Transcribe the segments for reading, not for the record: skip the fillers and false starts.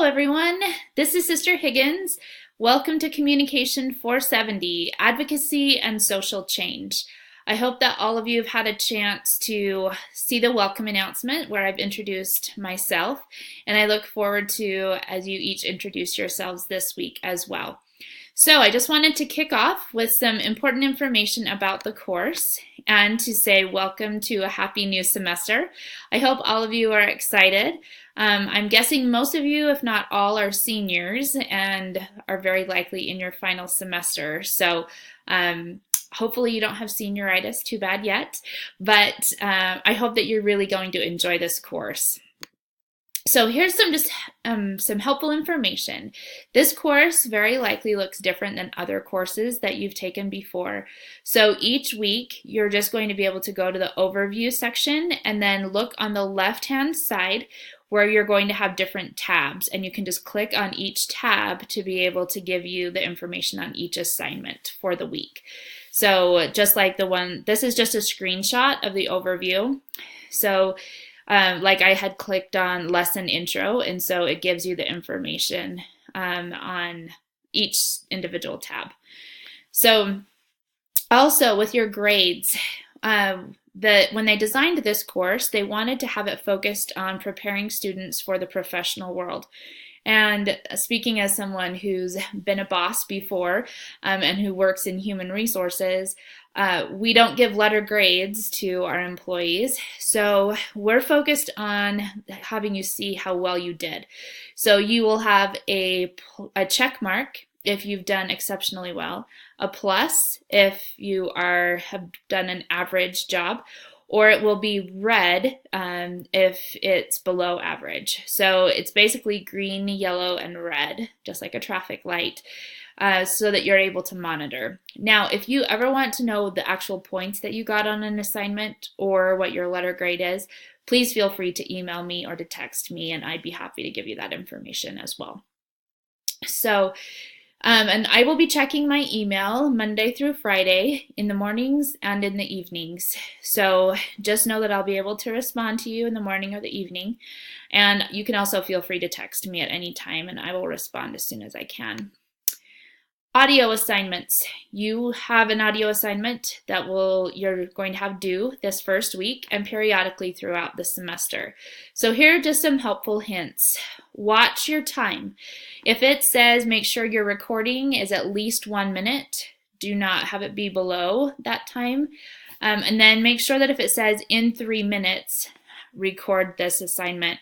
Hello, everyone. This is Sister Higgins. Welcome to Communication 470, Advocacy and Social Change. I hope that all of you have had a chance to see the welcome announcement where I've introduced myself, and I look forward to as you each introduce yourselves this week as well. So I just wanted to kick off with some important information about the course and to say welcome to a happy new semester. I hope all of you are excited. I'm guessing most of you, if not all, are seniors and are very likely in your final semester. So hopefully you don't have senioritis too bad yet, but I hope that you're really going to enjoy this course. So here's some helpful information. This course very likely looks different than other courses that you've taken before. So each week you're just going to be able to go to the overview section and then look on the left-hand side where you're going to have different tabs, and you can just click on each tab to be able to give you the information on each assignment for the week. So just like this is just a screenshot of the overview. So like I had clicked on lesson intro, and so it gives you the information on each individual tab. So also with your grades, when they designed this course, they wanted to have it focused on preparing students for the professional world. And speaking as someone who's been a boss before and who works in human resources, we don't give letter grades to our employees. So we're focused on having you see how well you did. So you will have a check mark if you've done exceptionally well, a plus if you have done an average job, or it will be red if it's below average. So it's basically green, yellow, and red, just like a traffic light, so that you're able to monitor. Now, if you ever want to know the actual points that you got on an assignment or what your letter grade is, please feel free to email me or to text me, and I'd be happy to give you that information as well. So, and I will be checking my email Monday through Friday in the mornings and in the evenings. So just know that I'll be able to respond to you in the morning or the evening. And you can also feel free to text me at any time, and I will respond as soon as I can. Audio assignments. You have an audio assignment that you're going to have due this first week and periodically throughout the semester. So here are just some helpful hints. Watch your time. If it says make sure your recording is at least 1 minute, do not have it be below that time. And then make sure that if it says in 3 minutes, record this assignment.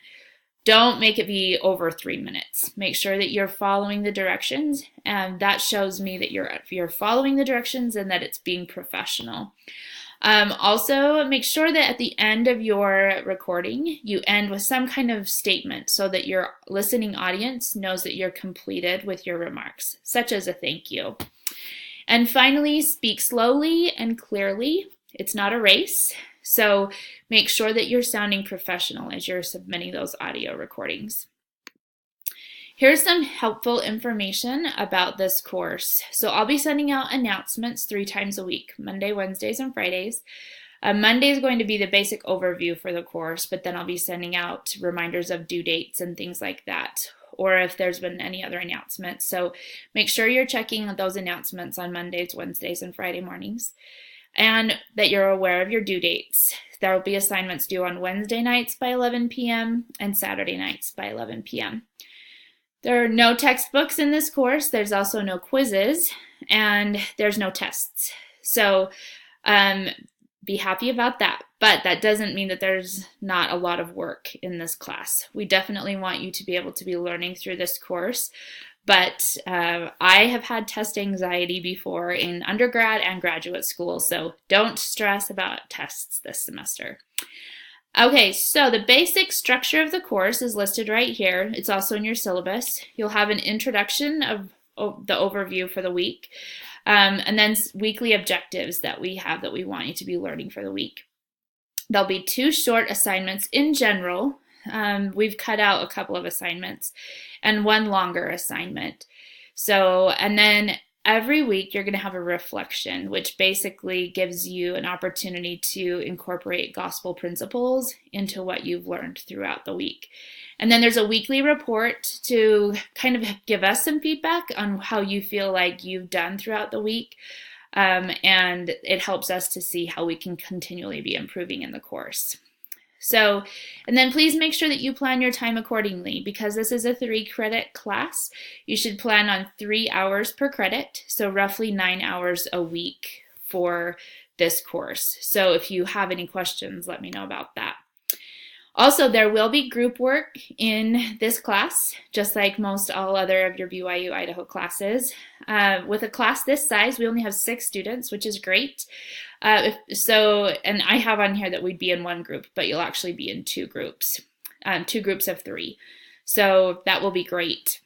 Don't make it be over 3 minutes. Make sure that you're following the directions, and that shows me that you're following the directions and that it's being professional. Also, make sure that at the end of your recording, you end with some kind of statement so that your listening audience knows that you're completed with your remarks, such as a thank you. And finally, speak slowly and clearly. It's not a race. So make sure that you're sounding professional as you're submitting those audio recordings. Here's some helpful information about this course. So I'll be sending out announcements 3 times a week, Monday, Wednesdays, and Fridays. Monday is going to be the basic overview for the course, but then I'll be sending out reminders of due dates and things like that, or if there's been any other announcements. So make sure you're checking those announcements on Mondays, Wednesdays, and Friday mornings, and that you're aware of your due dates. There will be assignments due on Wednesday nights by 11 p.m. and Saturday nights by 11 p.m. There are no textbooks in this course. There's also no quizzes, and there's no tests. So be happy about that. But that doesn't mean that there's not a lot of work in this class. We definitely want you to be able to be learning through this course. But I have had test anxiety before in undergrad and graduate school, so don't stress about tests this semester. Okay, so the basic structure of the course is listed right here. It's also in your syllabus. You'll have an introduction of the overview for the week, and then weekly objectives that we want you to be learning for the week. There'll be 2 short assignments in general. We've cut out a couple of assignments and 1 longer assignment. So, and then Every week, you're going to have a reflection, which basically gives you an opportunity to incorporate gospel principles into what you've learned throughout the week. And then there's a weekly report to kind of give us some feedback on how you feel like you've done throughout the week. And it helps us to see how we can continually be improving in the course. So, and then please make sure that you plan your time accordingly. Because this is a 3-credit class, you should plan on 3 hours per credit, so roughly 9 hours a week for this course. So if you have any questions, let me know about that. Also, there will be group work in this class, just like most all other of your BYU Idaho classes. With a class this size, we only have 6 students, which is great. And I have on here that we'd be in 1 group, but you'll actually be in 2 groups, 2 groups of 3. So that will be great.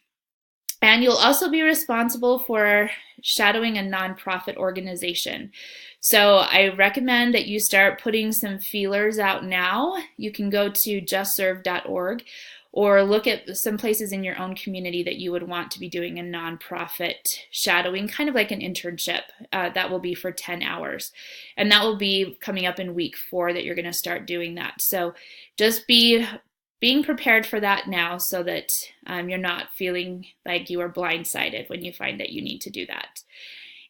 And you'll also be responsible for shadowing a nonprofit organization. So I recommend that you start putting some feelers out now. You can go to justserve.org or look at some places in your own community that you would want to be doing a nonprofit shadowing, kind of like an internship. That will be for 10 hours. And that will be coming up in week 4 that you're going to start doing that. So just being prepared for that now so that you're not feeling like you are blindsided when you find that you need to do that.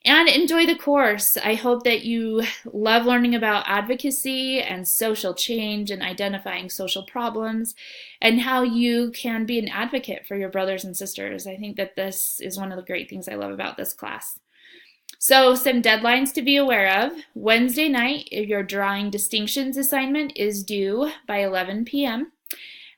And enjoy the course. I hope that you love learning about advocacy and social change and identifying social problems and how you can be an advocate for your brothers and sisters. I think that this is one of the great things I love about this class. So some deadlines to be aware of. Wednesday night, your drawing distinctions assignment is due by 11 p.m.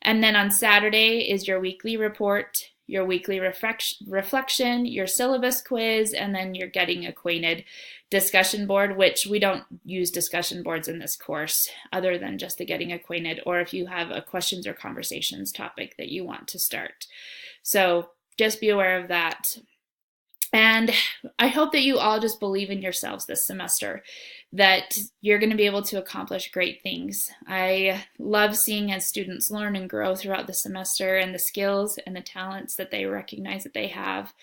And then on Saturday is your weekly report, your weekly reflection, your syllabus quiz, and then your getting acquainted discussion board, which we don't use discussion boards in this course other than just the getting acquainted, or if you have a questions or conversations topic that you want to start. So just be aware of that. And I hope that you all just believe in yourselves this semester, that you're going to be able to accomplish great things. I love seeing as students learn and grow throughout the semester and the skills and the talents that they recognize that they have.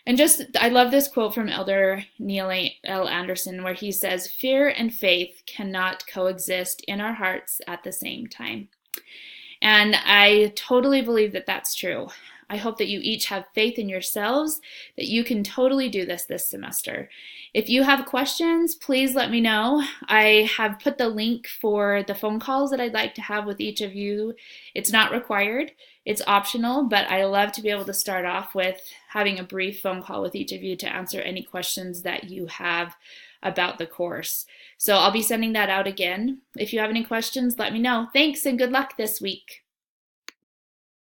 And I love this quote from Elder Neil L. Anderson where he says, "Fear and faith cannot coexist in our hearts at the same time." And I totally believe that that's true. I hope that you each have faith in yourselves, that you can totally do this semester. If you have questions, please let me know. I have put the link for the phone calls that I'd like to have with each of you. It's not required, it's optional, but I love to be able to start off with having a brief phone call with each of you to answer any questions that you have about the course. So I'll be sending that out again. If you have any questions, let me know. Thanks and good luck this week.